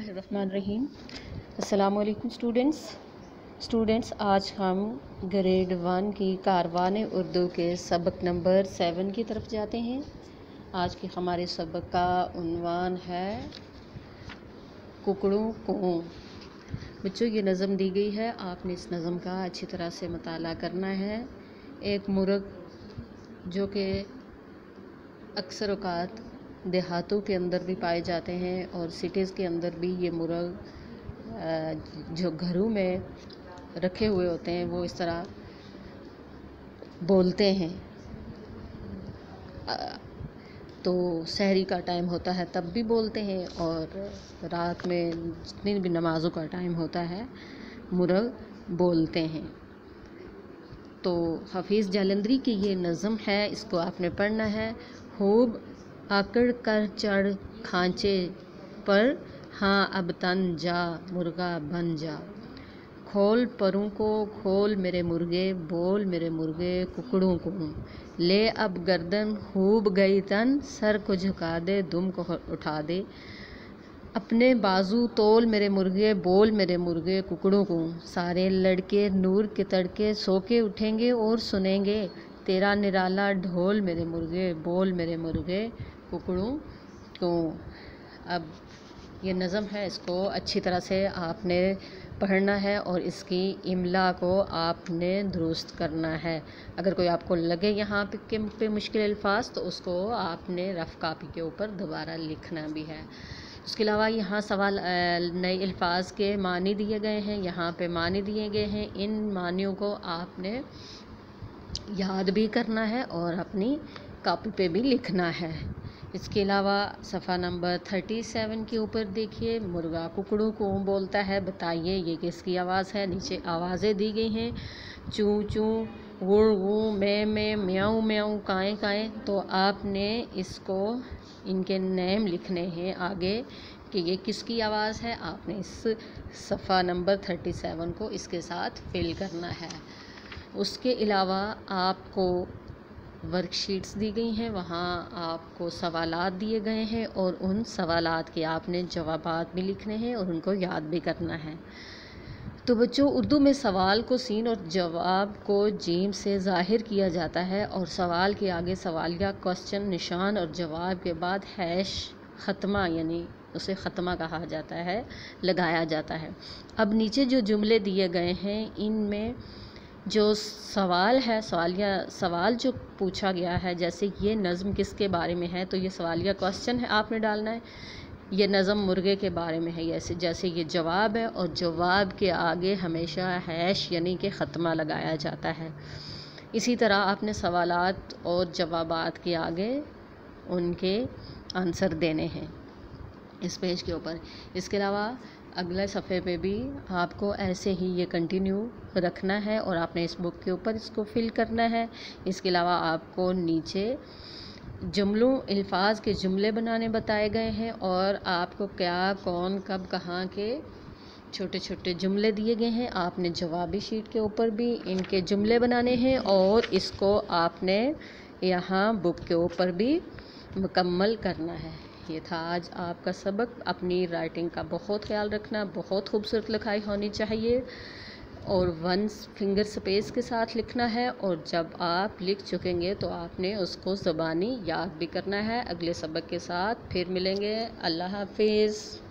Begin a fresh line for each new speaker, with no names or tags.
बिस्मिल्लाहिर्रहमानिर्रहीम। अस्सलाम वालेकुम स्टूडेंट्स, आज हम ग्रेड 1 की कारवान उर्दू के सबक नंबर 7 की तरफ जाते हैं। आज के हमारे सबक का उन्वान है कुकड़ों को। बच्चों, ये नज़म दी गई है, आपने इस नज़म का अच्छी तरह से मुताला करना है। एक मुर्ग जो कि अक्सर औक़ात देहातों के अंदर भी पाए जाते हैं और सिटीज़ के अंदर भी ये मुर्ग जो घरों में रखे हुए होते हैं वो इस तरह बोलते हैं। तो सहरी का टाइम होता है तब भी बोलते हैं और रात में जितनी भी नमाज़ों का टाइम होता है मुर्ग बोलते हैं। तो हफीज़ जालंधरी की ये नज़म है, इसको आपने पढ़ना है। खूब आकड़ कर चढ़ खांचे पर, हाँ अब तन जा मुर्गा बन जा। खोल परों को खोल मेरे मुर्गे, बोल मेरे मुर्गे कुकड़ों को। ले अब गर्दन खूब गई तन, सर को झुका दे दुम को उठा दे। अपने बाजू तोल मेरे मुर्गे, बोल मेरे मुर्गे कुकड़ों को। सारे लड़के नूर के तड़के सो के उठेंगे और सुनेंगे तेरा निराला ढोल मेरे मुर्गे, बोल मेरे मुर्गे कुकड़ों को। अब ये नज़म है, इसको अच्छी तरह से आपने पढ़ना है और इसकी इमला को आपने दुरुस्त करना है। अगर कोई आपको लगे यहाँ पे मुश्किल अल्फाज तो उसको आपने रफ़ कापी के ऊपर दोबारा लिखना भी है। उसके अलावा यहाँ सवाल नए अल्फाज के मानी दिए गए हैं, यहाँ पे मानी दिए गए हैं। इन मानियों को आपने याद भी करना है और अपनी कापी पे भी लिखना है। इसके अलावा सफ़ा नंबर 37 के ऊपर देखिए, मुर्गा कुकड़ों को बोलता है, बताइए ये किसकी आवाज़ है। नीचे आवाज़ें दी गई हैं, चूँ चूँ, गुड़ गू, मैं, म्याऊं म्याऊं, काएँ काएँ। तो आपने इसको इनके नेम लिखने हैं आगे कि ये किसकी आवाज़ है। आपने इस सफ़ा नंबर 37 को इसके साथ फिल करना है। उसके अलावा आपको वर्कशीट्स दी गई हैं, वहाँ आपको सवालात दिए गए हैं और उन सवालात के आपने जवाबात भी लिखने हैं और उनको याद भी करना है। तो बच्चों, उर्दू में सवाल को सीन और जवाब को जीम से ज़ाहिर किया जाता है और सवाल के आगे सवालिया क्वेश्चन निशान और जवाब के बाद हैश ख़त्मा यानी उसे ख़त्मा कहा जाता है लगाया जाता है। अब नीचे जो जुमले दिए गए हैं इनमें जो सवाल है, सवाल जो पूछा गया है, जैसे ये नज़म किसके बारे में है तो ये सवालिया क्वेश्चन है आपने डालना है। ये नज़म मुर्गे के बारे में है जैसे ये जवाब है और जवाब के आगे हमेशा हैश यानी कि ख़त्मा लगाया जाता है। इसी तरह आपने सवालात और जवाबात के आगे उनके आंसर देने हैं इस पेज के ऊपर। इसके अलावा अगले सफ़े पे भी आपको ऐसे ही ये कंटिन्यू रखना है और आपने इस बुक के ऊपर इसको फिल करना है। इसके अलावा आपको नीचे जुमलों अल्फाज के जुमले बनाने बताए गए हैं और आपको क्या कौन कब कहाँ के छोटे छोटे जुमले दिए गए हैं। आपने जवाबी शीट के ऊपर भी इनके जुमले बनाने हैं और इसको आपने यहाँ बुक के ऊपर भी मुकम्मल करना है। ये था आज आपका सबक। अपनी राइटिंग का बहुत ख्याल रखना, बहुत खूबसूरत लिखाई होनी चाहिए और 1 फिंगर स्पेस के साथ लिखना है और जब आप लिख चुकेंगे तो आपने उसको ज़बानी याद भी करना है। अगले सबक के साथ फिर मिलेंगे। अल्लाह हाफिज़।